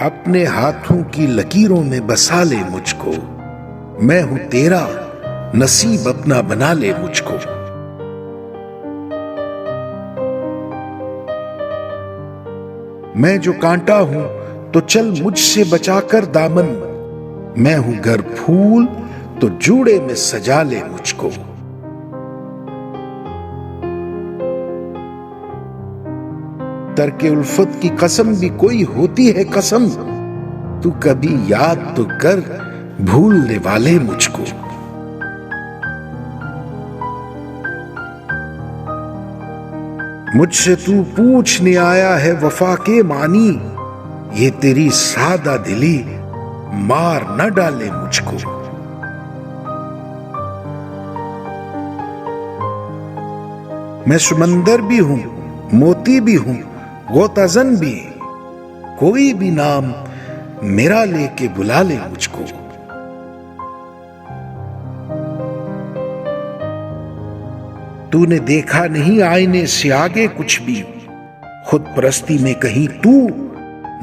अपने हाथों की लकीरों में बसा ले मुझको, मैं हूं तेरा, नसीब अपना बना ले मुझको। मैं जो कांटा हूं तो चल मुझसे बचाकर दामन, मैं हूं गर फूल तो जूड़े में सजा ले मुझको। तरके उल्फत की कसम भी कोई होती है कसम, तू कभी याद तो कर भूलने वाले मुझको। मुझसे तू पूछने आया है वफा के मानी, ये तेरी सादा दिली मार न डाले मुझको। मैं समंदर भी हूं, मोती भी हूं, गोताजन भी, कोई भी नाम मेरा लेके बुला ले मुझको। तूने देखा नहीं आईने से आगे कुछ भी, खुद परस्ती में कहीं तू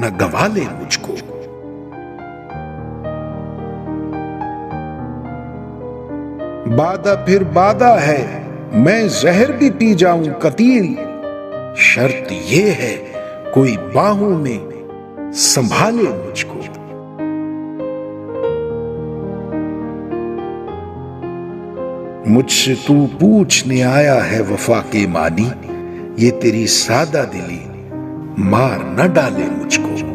न गवा ले मुझको। बादा फिर बादा है, मैं जहर भी पी जाऊं कतील, शर्त ये है कोई बाहों में संभाले मुझको। मुझसे तू पूछने आया है वफा के मानी, ये तेरी सादा दिली मार न डाले मुझको।